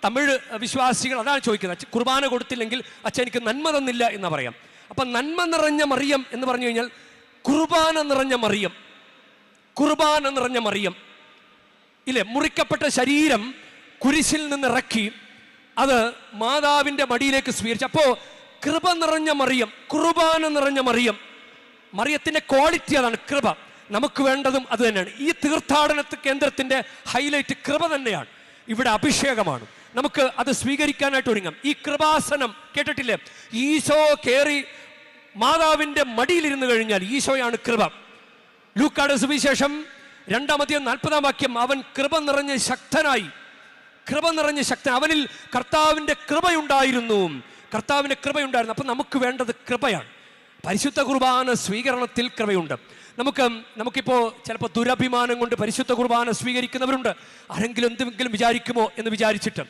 തമിഴ് വിശ്വാസികൾ അതാണ് ചോദിക്കുന്നത്. കുർബാന കൊടുത്തില്ലെങ്കിൽ അച്ഛാ എനിക്ക് നന്മ തന്നില്ല എന്ന് പറയാം. അപ്പം നന്മ നിറഞ്ഞ മറിയം എന്ന് പറഞ്ഞു കഴിഞ്ഞാൽ കുർബാന നിറഞ്ഞ മറിയം, കുർബാന നിറഞ്ഞ മറിയം ഇല്ലേ? മുറിക്കപ്പെട്ട ശരീരം കുരിശിൽ നിന്ന് ഇറക്കി അത് മാതാവിൻ്റെ മടിയിലേക്ക് സ്വീകരിച്ചു. അപ്പോൾ കൃപ നിറഞ്ഞ മറിയം, കുർബാന നിറഞ്ഞ മറിയം. മറിയത്തിൻ്റെ ക്വാളിറ്റി അതാണ്, കൃപ. നമുക്ക് വേണ്ടതും അത് തന്നെയാണ്. ഈ തീർത്ഥാടന കേന്ദ്രത്തിൻ്റെ ഹൈലൈറ്റ് കൃപ തന്നെയാണ്. ഇവിടെ അഭിഷേകമാണ്. നമുക്ക് അത് സ്വീകരിക്കാനായിട്ട് ഒരുങ്ങാം. ഈ കൃപാസനം കേട്ടിട്ടില്ലേ? ഈശോ കയറി മാതാവിൻ്റെ മടിയിലിരുന്ന് കഴിഞ്ഞാൽ ഈശോയാണ് കൃപ. ലൂക്കായുടെ സുവിശേഷം 2-ാം അധ്യായം 40-ാം വാക്യം, അവൻ കൃപ നിറഞ്ഞ ശക്തനായി, കൃപ നിറഞ്ഞ ശക്തൻ, അവനിൽ കർത്താവിൻ്റെ കൃപയുണ്ടായിരുന്നു, കർത്താവിൻ്റെ കൃപയുണ്ടായിരുന്നു. അപ്പം നമുക്ക് വേണ്ടത് കൃപയാണ്. പരിശുദ്ധ കുർബാന സ്വീകരണത്തിൽ കൃപയുണ്ട്. നമുക്കിപ്പോൾ ചിലപ്പോൾ ദുരഭിമാനം കൊണ്ട് പരിശുദ്ധ കുർബാന സ്വീകരിക്കുന്നവരുണ്ട്. ആരെങ്കിലും എന്തെങ്കിലും വിചാരിക്കുമോ എന്ന് വിചാരിച്ചിട്ട്,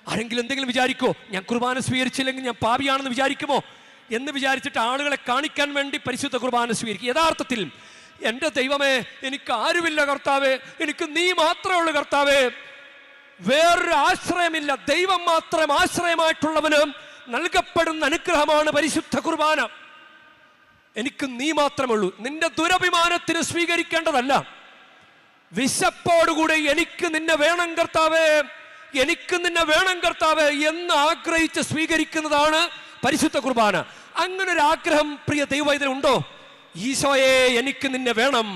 ആരെങ്കിലും എന്തെങ്കിലും വിചാരിക്കുമോ, ഞാൻ കുർബാന സ്വീകരിച്ചില്ലെങ്കിൽ ഞാൻ പാപിയാണെന്ന് വിചാരിക്കുമോ എന്ന് വിചാരിച്ചിട്ട് ആളുകളെ കാണിക്കാൻ വേണ്ടി പരിശുദ്ധ കുർബാന സ്വീകരിക്കും. യഥാർത്ഥത്തിൽ എൻ്റെ ദൈവമേ, എനിക്ക് ആരുമില്ല കർത്താവേ, എനിക്ക് നീ മാത്രമേ ഉള്ളൂ കർത്താവേ, വേറൊരു ആശ്രയമില്ല, ദൈവം മാത്രം ആശ്രയമായിട്ടുള്ളവന് നൽകപ്പെടുന്ന അനുഗ്രഹമാണ് പരിശുദ്ധ കുർബാന. എനിക്ക് നീ മാത്രമേ ഉള്ളൂ. നിന്റെ ദുരഭിമാനത്തിന് സ്വീകരിക്കേണ്ടതല്ല. വിശപ്പോടുകൂടെ എനിക്ക് നിന്നെ വേണം കർത്താവേ, എനിക്ക് നിന്നെ വേണം കർത്താവേ എന്ന് ആഗ്രഹിച്ച് സ്വീകരിക്കുന്നതാണ് പരിശുദ്ധ കുർബാന. അങ്ങനെ ഒരു ആഗ്രഹം പ്രിയ ദൈവവൈദ്യനുണ്ടോ? ഈശോയെ എനിക്ക് നിന്നെ വേണം,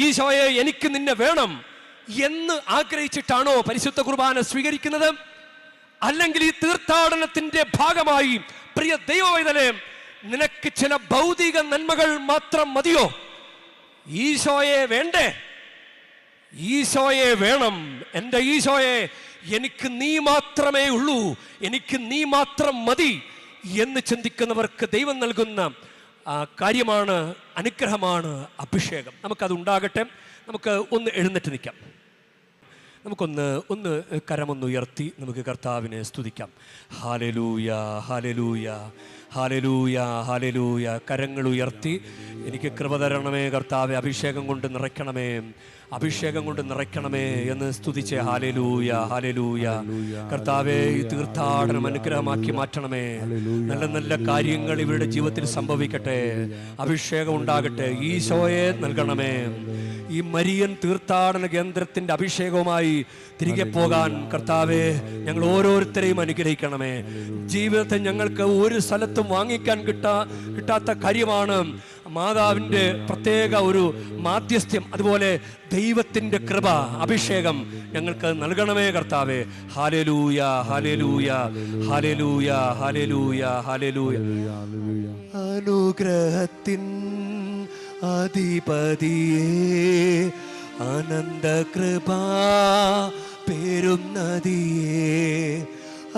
ഈശോയെ എനിക്ക് നിന്നെ വേണം എന്ന് ആഗ്രഹിച്ചിട്ടാണോ പരിശുദ്ധ കുർബാന സ്വീകരിക്കുന്നത്? അല്ലെങ്കിൽ ഈ തീർത്ഥാടനത്തിന്റെ ഭാഗമായി പ്രിയ ദൈവവൈദ്യനെ നിനക്ക് ചില ഭൗതിക നന്മകൾ മാത്രം മതിയോ? ഈശോയെ വേണ്ടേ? ഈശോയെ വേണം. എൻ്റെ ഈശോയെ, എനിക്ക് നീ മാത്രമേ ഉള്ളൂ, എനിക്ക് നീ മാത്രം മതി എന്ന് ചിന്തിക്കുന്നവർക്ക് ദൈവം നൽകുന്ന കാര്യമാണ്, അനുഗ്രഹമാണ് അഭിഷേകം. നമുക്കതുണ്ടാകട്ടെ. നമുക്ക് ഒന്ന് എഴുന്നേറ്റ് നിൽക്കാം. നമുക്കൊന്ന് കരമൊന്ന് ഉയർത്തി നമുക്ക് കർത്താവിനെ സ്തുതിക്കാം. Hallelujah, hallelujah, hallelujah, hallelujah. കരങ്ങൾ ഉയർത്തി എനിക്ക് കൃപ തരണമേ കർത്താവെ, അഭിഷേകം കൊണ്ട് നിറയ്ക്കണമേ, അഭിഷേകം കൊണ്ട് നിറയ്ക്കണമേ എന്ന് സ്തുതിച്ചേ. Hallelujah, hallelujah. കർത്താവെ, ഈ തീർത്ഥാടനം അനുഗ്രഹമാക്കി മാറ്റണമേ. നല്ല നല്ല കാര്യങ്ങൾ ഇവരുടെ ജീവിതത്തിൽ സംഭവിക്കട്ടെ. അഭിഷേകം ഉണ്ടാകട്ടെ. ഈശോയെ നൽകണമേ. ഈ മരിയൻ തീർത്ഥാടന കേന്ദ്രത്തിന്റെ അഭിഷേകവുമായി തിരികെ പോകാൻ കർത്താവെ ഞങ്ങൾ ഓരോരുത്തരെയും അനുഗ്രഹിക്കണമേ. ജീവിതത്തിൽ ഞങ്ങൾക്ക് ഒരു സ്ഥലത്തും വാങ്ങിക്കാൻ കിട്ടാത്ത കാര്യമാണ് മാതാവിൻ്റെ പ്രത്യേക ഒരു മാധ്യസ്ഥ്യം. അതുപോലെ ദൈവത്തിൻ്റെ കൃപ, അഭിഷേകം ഞങ്ങൾക്ക് നൽകണമേ കർത്താവേ. ഹാലലൂയ, ഹാലലൂയ, ഹാലലൂയ, ഹാലലൂയ, ഹാലലൂയ. അനുഗ്രഹത്തിൻ അധിപതിയേ, അനന്തകൃപാ പേരും നദിയേ,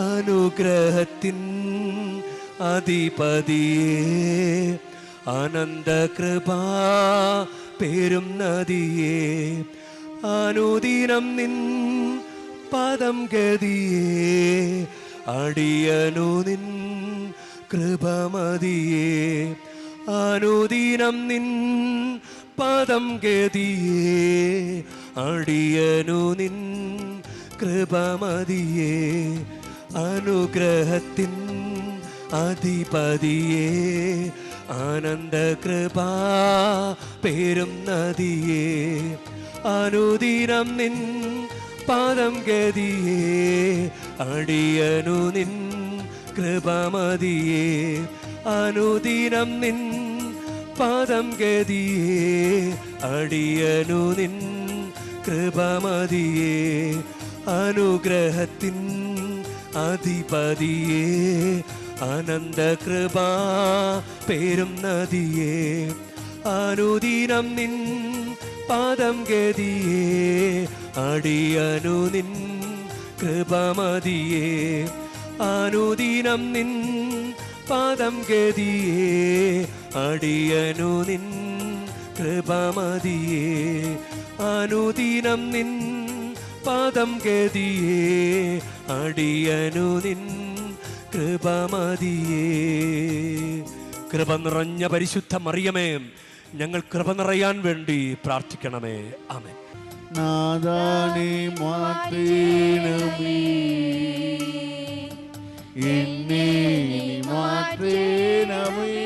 അനുഗ്രഹത്തിൻ അധിപതിയേ, അനന്തകൃപാ പേരും നദിയേ, അനുദിനം നിൻ പദം ഗതിയേ, അടിയനു നിൻ കൃപമതിയേ, അനുദിനം നിൻ പദം ഗതിയേ, അടിയനു നിൻ കൃപമതിയേ, അനുഗ്രഹത്തിൻ അധിപതിയേ, ആനന്ദകൃപാ പേരും നദിയേ, അനുദിനം നിൻ പാദം ഗതിയേ, അടിയനു നിൻ കൃപമതിയേ, അനുദിനം നിൻ പാദം ഗതിയേ, അടിയനു നിൻ കൃപമതിയേ, അനുഗ്രഹത്തിൻ അധിപതിയേ, അനന്തകൃപാ പേരും നദിയേ, അനുദിനം നിൻ പാദം ഗതിയേ, അടിയനു നിൻ കൃപമതിയേ, അനുദിനം നിൻ പാദം ഗതിയേ, അടിയനു നിൻ കൃപമതിയേ, അനുദിനം നിൻ പാദം ഗതിയേ, അടിയനു നിൻ കൃപമതിയേ. കൃപ നിറഞ്ഞ പരിശുദ്ധ മറിയമേ, ഞങ്ങൾ കൃപ നിറയാൻ വേണ്ടി പ്രാർത്ഥിക്കണമേ. ആമേൻ. നാദാനെ മാറ്റേണമേ, എന്നെ മാറ്റേണമേ,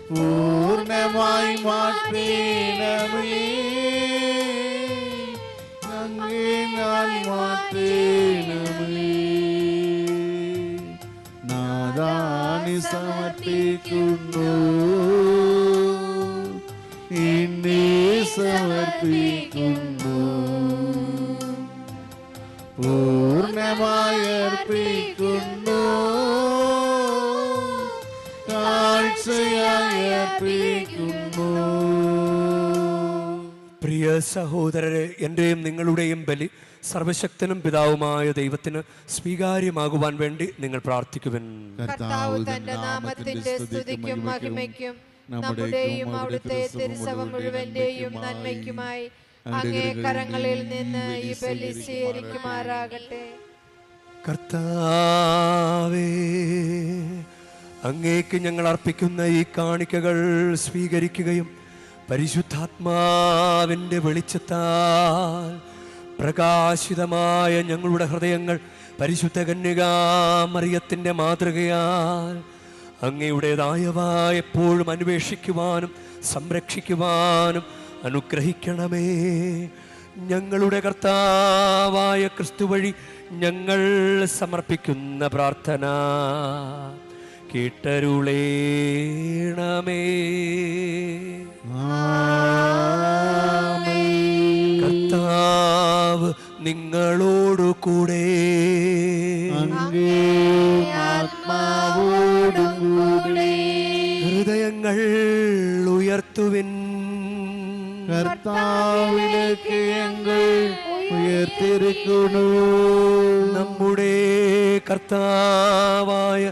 പൂർണ്ണമായി മാറ്റേണമേ, അങ്ങേ ഞാൻ മാറ്റേണമേ. നാദാനെ സമർപ്പിക്കുന്നു, എന്നെ സമർപ്പിക്കുന്നു, പൂർണ്ണമായി അർപ്പിക്കുന്നു, കാഴ്ചയായി അർപ്പിക്കുന്നു. പ്രിയ സഹോദരരെ, എൻ്റെയും നിങ്ങളുടെയും ബലി സർവശക്തനും പിതാവുമായ ദൈവത്തിന് സ്വീകാര്യമാകുവാൻ വേണ്ടി നിങ്ങൾ പ്രാർത്ഥിക്കുവിൻ. കർത്താവ് തന്റെ നാമത്തിന്റെ സ്തുതിക്കും മഹിമയ്ക്കും നമ്മുടെയും അവിടുത്തെ തിരുസഭ മുഴുവന്റെയും നന്മയ്ക്കുമായി അങ്ങേ കരങ്ങളിൽ നിന്ന് ഈ ബലി സ്വീകരിക്കുമാറാകട്ടെ. കർത്താവേ, അങ്ങേക്ക് ഞങ്ങൾ അർപ്പിക്കുന്ന ഈ കാണിക്കകൾ സ്വീകരിക്കുകയും പരിശുദ്ധാത്മാവിൻ്റെ വെളിച്ചത്താൽ പ്രകാശിതമായ ഞങ്ങളുടെ ഹൃദയങ്ങൾ പരിശുദ്ധ കന്യകാമറിയത്തിൻ്റെ മാതൃകയാൽ അങ്ങയുടേതായവ എപ്പോഴും അന്വേഷിക്കുവാനും സംരക്ഷിക്കുവാനും അനുഗ്രഹിക്കണമേ. ഞങ്ങളുടെ കർത്താവായ ക്രിസ്തു വഴി ഞങ്ങൾ സമർപ്പിക്കുന്ന പ്രാർത്ഥന കേട്ടരുളേണമേ. കർത്താവ് നിങ്ങളോടു കൂടെ, ആത്മാവോടും കൂടെ ഹൃദയങ്ങൾ ഉയർത്തുവിൻ. കർത്താവിലേക്ക് ഞങ്ങൾ ഉയർത്തിരിക്കുന്നു. നമ്മുടെ കർത്താവായ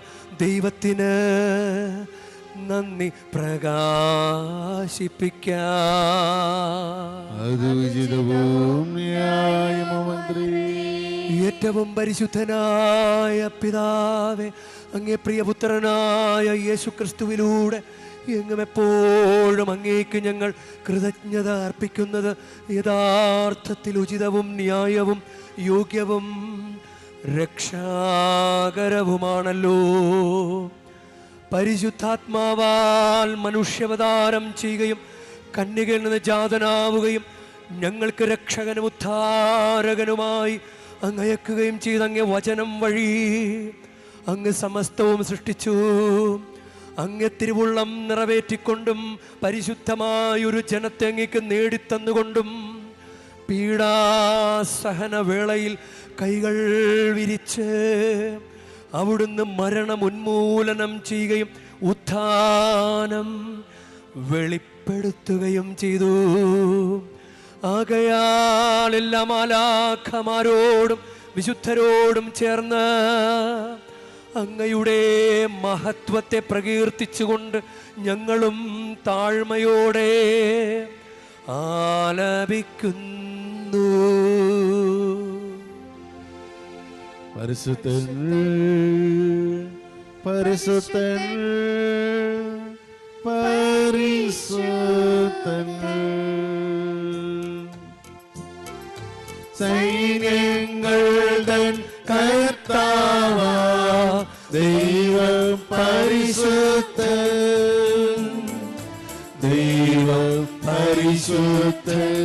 ദൈവത്തിന് നന്ദി പ്രകാശിപ്പിക്കാം. അത് ഉചിതവും ന്യായമന്ത്രി. ഏറ്റവും പരിശുദ്ധനായ പിതാവേ, അങ്ങേ പ്രിയപുത്രനായ യേശുക്രിസ്തുവിലൂടെ എങ്ങും എപ്പോഴും അങ്ങേക്ക് ഞങ്ങൾ കൃതജ്ഞത അർപ്പിക്കുന്നത് യഥാർത്ഥത്തിൽ ഉചിതവും ന്യായവും യോഗ്യവും രക്ഷാകരവുമാണല്ലോ. പരിശുദ്ധാത്മാവാൽ മനുഷ്യാവതാരം ചെയ്യുകയും കന്യകയിൽ നിന്ന് ജാതനാവുകയും ഞങ്ങൾക്ക് രക്ഷകനും ഉദ്ധാരകനുമായി അങ്ങ് അയക്കുകയും ചെയ്ത് അങ്ങേ വചനം വഴി അങ്ങ് സമസ്തവും സൃഷ്ടിച്ചു. അങ്ങേ തിരുവുള്ളം നിറവേറ്റിക്കൊണ്ടും പരിശുദ്ധമായൊരു ജനത്തെ അങ്ങേക്ക് നേടിത്തന്നുകൊണ്ടും പീഡാസഹന വേളയിൽ കൈകൾ വിരിച്ച് അവിടുന്ന് മരണം ഉന്മൂലനം ചെയ്യുകയും ഉത്ഥാനം വെളിപ്പെടുത്തുകയും ചെയ്തു. ആകയാൽ എല്ലാ മാലാഖമാരോടും വിശുദ്ധരോടും ചേർന്ന് അങ്ങയുടെ മഹത്വത്തെ പ്രകീർത്തിച്ചുകൊണ്ട് ഞങ്ങളും താഴ്മയോടെ ആലപിക്കുന്നു. പരിശുദ്ധൻ പരിശുദ്ധൻ പരിശുദ്ധൻ സൈന്യങ്ങൾ തൻ കർത്താവാ ദൈവം പരിശുദ്ധൻ ദൈവം പരിശുദ്ധൻ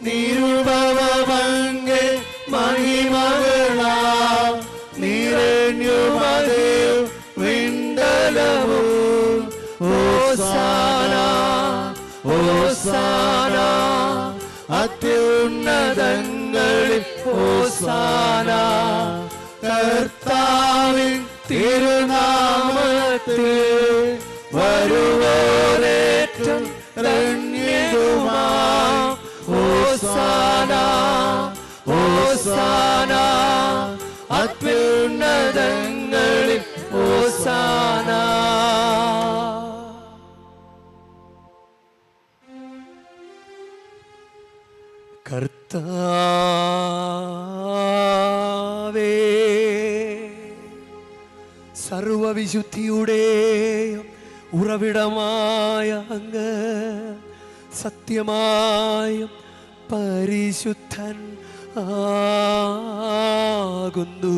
നിരുപമങ്ങേ മഹിമകളാ നിറഞ്ഞുമതേ വിണ്ടലവും ഹോസാന ഹോസാന അത്യുന്നതങ്ങളിൽ ഹോസാന കർത്താവിൻ തിരുനാമത്തിൽ വരുവോരേറ്റം ധന്യരുമാ ഹോസാന ഹോസാന അത്യുന്നതങ്ങളിൽ ഹോസാന. കർത്താവേ, സർവവിശുദ്ധിയുടെയും ഉറവിടമായ അങ്ങ് സത്യമായും പരിശുദ്ധൻ ആകുന്നു.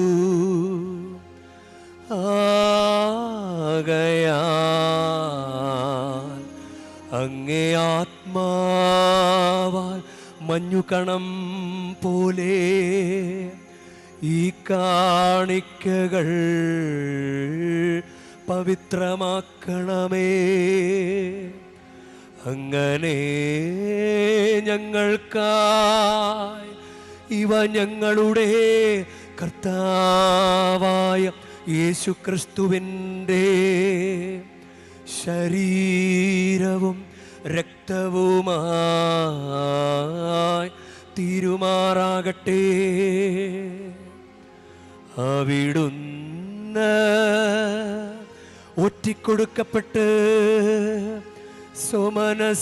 ആകയാൽ അങ്ങേ ആത്മാവാൽ മഞ്ഞുകണം പോലെ ഈ കാണിക്കകൾ പവിത്രമാക്കണമേ. അങ്ങനെ ഞങ്ങൾക്കായി ഇവ ഞങ്ങളുടെ കർത്താവായ യേശുക്രിസ്തുവിൻ്റെ ശരീരവും രക്തവുമായി തീരുമാറാകട്ടെ. അവിടുന്ന് ഒറ്റിക്കൊടുക്കപ്പെട്ട് സോമനസാലെ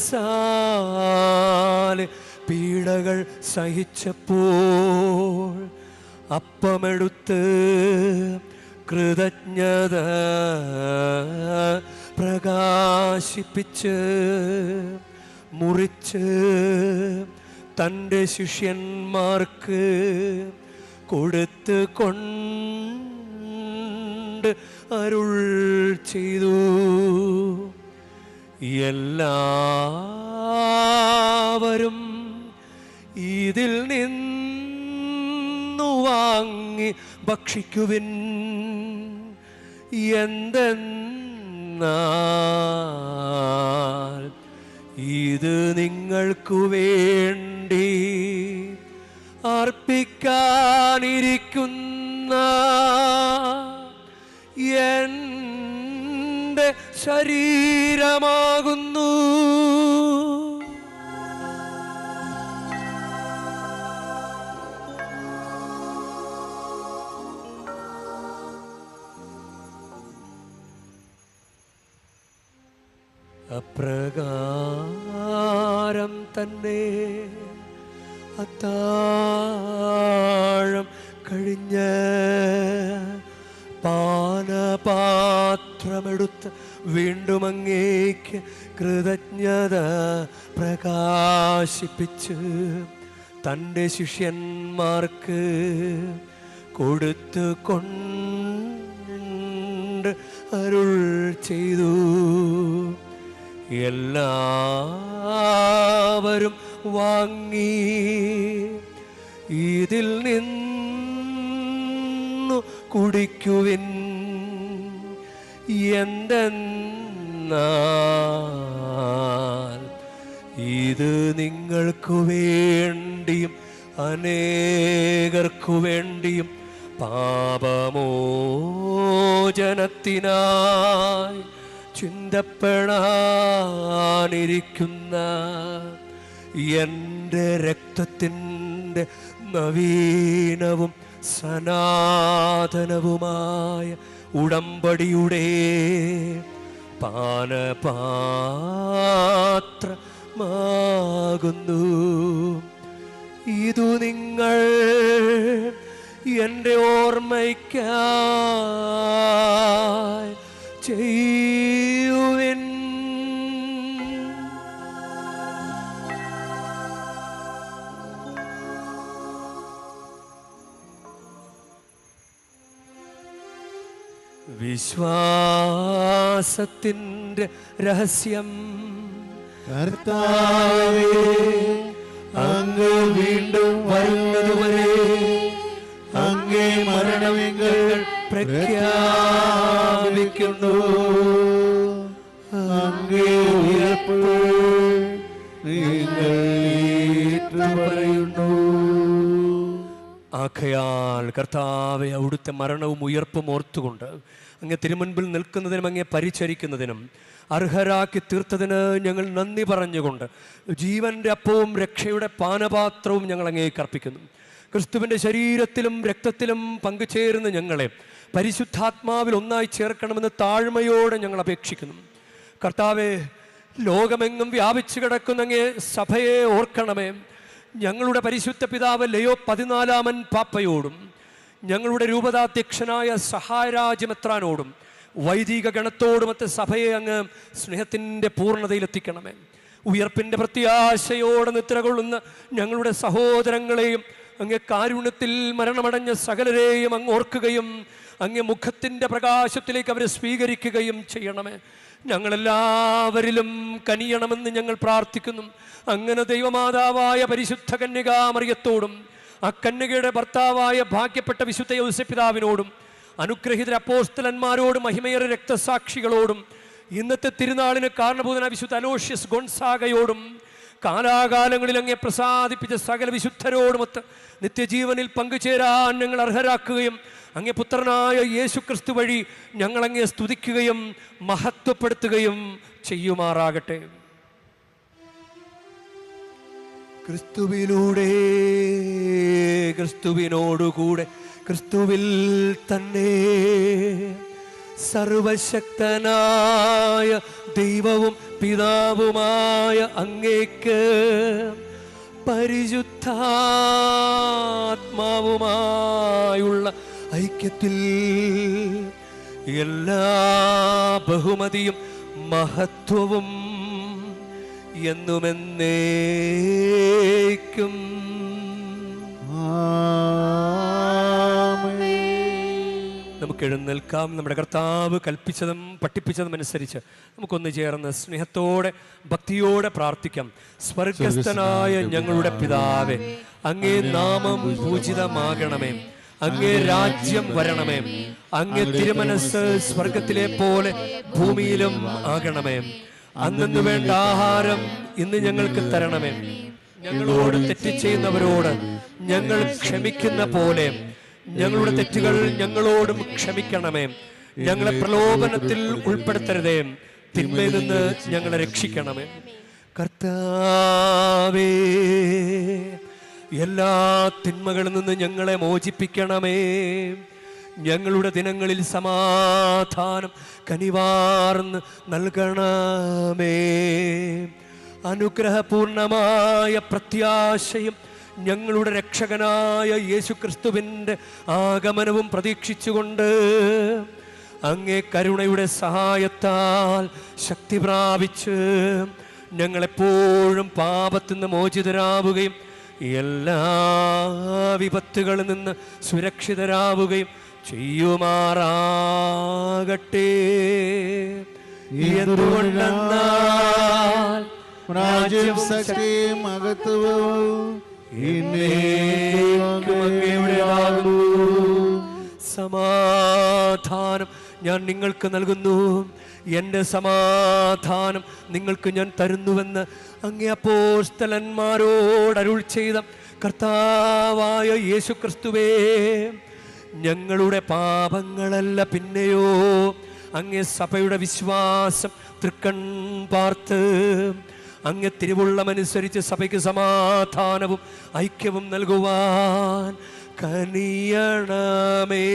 പീഡകൾ സഹിച്ചപ്പോൾ അപ്പമെടുത്ത് കൃതജ്ഞത പ്രകാശിപ്പിച്ച് മുറിച്ച് തൻ്റെ ശിഷ്യന്മാർക്ക് കൊടുത്ത് കൊണ്ട് അരുൾ ചെയ്തു. എല്ലാവരും ഇതിൽ നിന്നു വാങ്ങി ഭക്ഷിക്കുവിൻ. എന്തെന്നാൽ ഇത് നിങ്ങൾക്കു വേണ്ടി അർപ്പിക്കാനിരിക്കുന്ന എൻ്റെ ശരീരമാകുന്നു. അപ്രകാരം തന്നെ അത്താഴം കഴിഞ്ഞ് പാനപാത്രമെടുത്ത് വീണ്ടും അങ്ങേക്ക് കൃതജ്ഞത പ്രകാശിപ്പിച്ച് തൻ്റെ ശിഷ്യന്മാർക്ക് കൊടുത്തുകൊണ്ട് അരുൾ ചെയ്തു. എല്ലാവരും വാങ്ങി ഇതിൽ നിന്നു കുടിക്കുവിൻ. എന്തെന്നാൽ ഇത് നിങ്ങൾക്കു വേണ്ടിയും അനേകർക്കു വേണ്ടിയും പാപമോചനത്തിനായി ചിന്തപ്പെടാനിരിക്കുന്ന എൻ്റെ രക്തത്തിൻ്റെ നവീനവും സനാതനവുമായ ഉടമ്പടിയുടെ പാനപാത്രമാകുന്നു. ഇതു നിങ്ങൾ എൻ്റെ ഓർമ്മയ്ക്കായി ചെയ്യുവിൻ. വിശ്വാസത്തിൻ്റെ രഹസ്യം. കർത്താവേ, അങ്ങ് വീണ്ടും വരുന്നതുവരെ അങ്ങേ മരണമെങ്കിൽ പ്രഖ്യാപിക്കുന്നു. അങ്ങേ ഉയർപ്പ് നിങ്ങൾ ഏറ്റുപറയുന്നു. ആഖയാൽ കർത്താവെ, അവിടുത്തെ മരണവും ഉയർപ്പും ഓർത്തുകൊണ്ട് അങ്ങ് തിരുമുൻപിൽ നിൽക്കുന്നതിനും അങ്ങേ പരിചരിക്കുന്നതിനും അർഹരാക്കി തീർത്തതിന് ഞങ്ങൾ നന്ദി പറഞ്ഞുകൊണ്ട് ജീവൻ്റെ അപ്പവും രക്ഷയുടെ പാനപാത്രവും ഞങ്ങൾ അങ്ങേക്ക് അർപ്പിക്കുന്നു. ക്രിസ്തുവിൻ്റെ ശരീരത്തിലും രക്തത്തിലും പങ്കുചേരുന്ന ഞങ്ങളെ പരിശുദ്ധാത്മാവിൽ ഒന്നായി ചേർക്കണമെന്ന് താഴ്മയോടെ ഞങ്ങൾ അപേക്ഷിക്കുന്നു. കർത്താവെ, ലോകമെങ്ങും വ്യാപിച്ചു കിടക്കുന്ന അങ്ങേ സഭയെ ഓർക്കണമേ. ഞങ്ങളുടെ പരിശുദ്ധ പിതാവ് ലയോ 14 പാപ്പയോടും ഞങ്ങളുടെ രൂപതാധ്യക്ഷനായ സഹായരാജ്യമെത്രാനോടും വൈദിക ഗണത്തോടുമൊത്ത് സഭയെ അങ്ങ് സ്നേഹത്തിൻ്റെ പൂർണ്ണതയിലെത്തിക്കണമേ. ഉയർപ്പിൻ്റെ പ്രത്യാശയോടെ നിദ്രകൊള്ളുന്ന ഞങ്ങളുടെ സഹോദരങ്ങളെയും അങ്ങ് കാരുണ്യത്തിൽ മരണമടഞ്ഞ സകലരെയും അങ്ങ് ഓർക്കുകയും അങ്ങ് മുഖത്തിൻ്റെ പ്രകാശത്തിലേക്ക് അവരെ സ്വീകരിക്കുകയും ചെയ്യണമേ. ഞങ്ങളെല്ലാവരിലും കനിയണമെന്ന് ഞങ്ങൾ പ്രാർത്ഥിക്കുന്നു. അങ്ങനെ ദൈവമാതാവായ പരിശുദ്ധ കന്യകാമറിയത്തോടും ആ കന്യകയുടെ ഭർത്താവായ ഭാഗ്യപ്പെട്ട വിശുദ്ധ യോസേപ്പിതാവിനോടും അനുഗ്രഹീതര അപ്പോസ്തലന്മാരോടും മഹിമയേറിയ രക്തസാക്ഷികളോടും ഇന്നത്തെ തിരുനാളിന് കാരണഭൂതനായ വിശുദ്ധ അലോഷ്യസ് ഗൊൺസാഗയോടും കാലാകാലങ്ങളിൽ അങ്ങേ പ്രസാദിപ്പിച്ച സകല വിശുദ്ധരോടുമൊത്ത് നിത്യജീവനിൽ പങ്കുചേരാൻ ഞങ്ങൾ അർഹരാക്കുകയും അങ്ങേ പുത്രനായ യേശു ക്രിസ്തു വഴി ഞങ്ങളങ്ങേ സ്തുതിക്കുകയും മഹത്വപ്പെടുത്തുകയും ചെയ്യുമാറാകട്ടെ. ക്രിസ്തുവിലൂടെ, ക്രിസ്തുവിനോടുകൂടെ, ക്രിസ്തുവിൽ തന്നെ സർവശക്തനായ ദൈവവും പിതാവുമായ അങ്ങേക്ക് പരിശുദ്ധാത്മാവുമായുള്ള ഐക്യത്തിൽ എല്ലാ ബഹുമതിയും മഹത്വവും എന്നുമെന്നേക്കും നമുക്ക് എഴുന്നേൽക്കാം. നമ്മുടെ കർത്താവ് കൽപ്പിച്ചതും പഠിപ്പിച്ചതും അനുസരിച്ച് നമുക്കൊന്ന് ചേർന്ന് സ്നേഹത്തോടെ ഭക്തിയോടെ പ്രാർത്ഥിക്കാം. സ്വർഗസ്ഥനായ ഞങ്ങളുടെ പിതാവേ, അങ്ങേ നാമം പൂജിതമാകണമേ, അങ്ങേ രാജ്യം വരണമേ, അങ്ങേ തിരുമനസ് സ്വർഗത്തിലെ പോലെ ഭൂമിയിലും ആകണമേ. അന്നു വേണ്ട ആഹാരം ഇന്ന് ഞങ്ങൾക്ക് തരണമേ. ഞങ്ങളോട് തെറ്റ് ചെയ്യുന്നവരോട് ഞങ്ങൾ ക്ഷമിക്കുന്ന പോലെ ഞങ്ങളുടെ തെറ്റുകൾ ഞങ്ങളോടും ക്ഷമിക്കണമേ. ഞങ്ങളെ പ്രലോഭനത്തിൽ ഉൾപ്പെടുത്തരുതേ, തിന്മയിൽ നിന്ന് ഞങ്ങളെ രക്ഷിക്കണമേ. കർത്താവേ, എല്ലാ തിന്മകളിൽ നിന്ന് ഞങ്ങളെ മോചിപ്പിക്കണമേ. ഞങ്ങളുടെ ദിനങ്ങളിൽ സമാധാനം കനിവാർന്ന് നൽകണമേ. അനുഗ്രഹപൂർണമായ പ്രത്യാശയും ഞങ്ങളുടെ രക്ഷകനായ യേശുക്രിസ്തുവിൻ്റെ ആഗമനവും പ്രതീക്ഷിച്ചുകൊണ്ട് അങ്ങേ കരുണയുടെ സഹായത്താൽ ശക്തി പ്രാപിച്ച് ഞങ്ങളെപ്പോഴും പാപത്തിൽ നിന്ന് മോചിതരാവുകയും എല്ലാ വിപത്തുകളിൽ നിന്ന് സുരക്ഷിതരാവുകയും ചെയ്യുമാറാകട്ടെ. എന്തുകൊണ്ടെന്നാൽ രാജ്യം ശക്തിയും മഹത്വവും എന്നേക്കും അങ്ങയുടേതാകുന്നു. സമാധാനം ഞാൻ നിങ്ങൾക്ക് നൽകുന്നു, എൻ്റെ സമാധാനം നിങ്ങൾക്ക് ഞാൻ തരുന്നുവെന്ന് അങ്ങേ അപ്പോസ്തലന്മാരോട് അരുൾ ചെയ്ത കർത്താവായ യേശുക്രിസ്തുവേ, ഞങ്ങളുടെ പാപങ്ങളല്ല പിന്നെയോ അങ്ങേ സഭയുടെ വിശ്വാസം തൃക്കൺ പാർത്ത് അങ്ങേ തിരുവുള്ളമനുസരിച്ച് സഭയ്ക്ക് സമാധാനവും ഐക്യവും നൽകുവാൻ കനിയണമേ.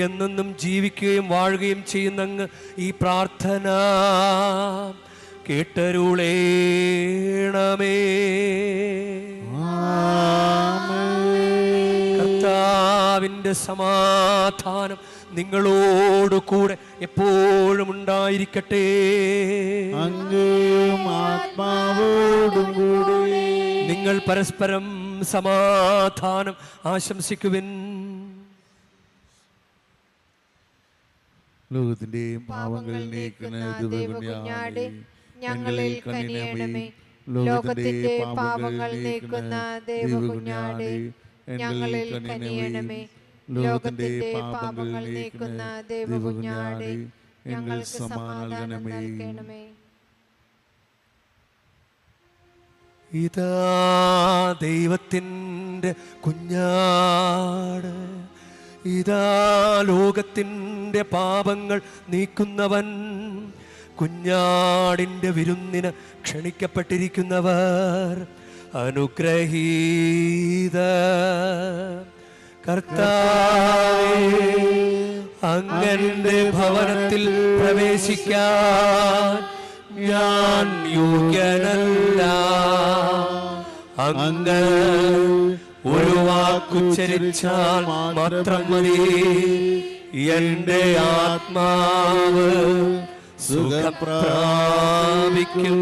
എന്നെന്നും ജീവിക്കുകയും വാഴുകയും ചെയ്യുന്ന അങ്ങ് ഈ പ്രാർത്ഥന കേട്ടരുളേണമേ. കർത്താവിൻ്റെ സമാധാനം നിങ്ങളോടു കൂടെ എപ്പോഴും ഉണ്ടായിരിക്കട്ടെ. അങ്ങയും ആത്മാവോടും കൂടെ നിങ്ങൾ പരസ്പരം സമാധാനം ആശംസിക്കുവിൻ. ലോകത്തിന്റെയും പാവങ്ങൾ നീക്കുന്ന ദിവകുഞ്ഞാടേ, ഞങ്ങളിൽ കനിയണമേ. ലോകത്തിന്റെ പാവങ്ങൾ നീക്കുന്ന ദൈവകുഞ്ഞാടേ, ഞങ്ങളിൽ കനിയണമേ. ലോകത്തിന്റെ പാപങ്ങൾ നീക്കുന്ന ദൈവകുഞ്ഞാടേ, ഞങ്ങൾക്ക് സമാധാനം നൽകണമേ. ഇതാ ദൈവത്തിൻ്റെ കുഞ്ഞാട്, ഇതാ ലോകത്തിൻ്റെ പാപങ്ങൾ നീക്കുന്നവൻ. കുഞ്ഞാടിൻ്റെ വിരുന്നിന് ക്ഷണിക്കപ്പെട്ടിരിക്കുന്നവർ അനുഗ്രഹീത. കർത്താവേ, അങ്ങന്റെ ഭവനത്തിൽ പ്രവേശിക്കാൻ ഞാൻ യോഗ്യനല്ല. അങ്ങ് ഒരു വാക്കുച്ചരിച്ചാൽ മാത്രം മതി, എന്റെ ആത്മാവ് സുഖം പ്രാപിക്കും.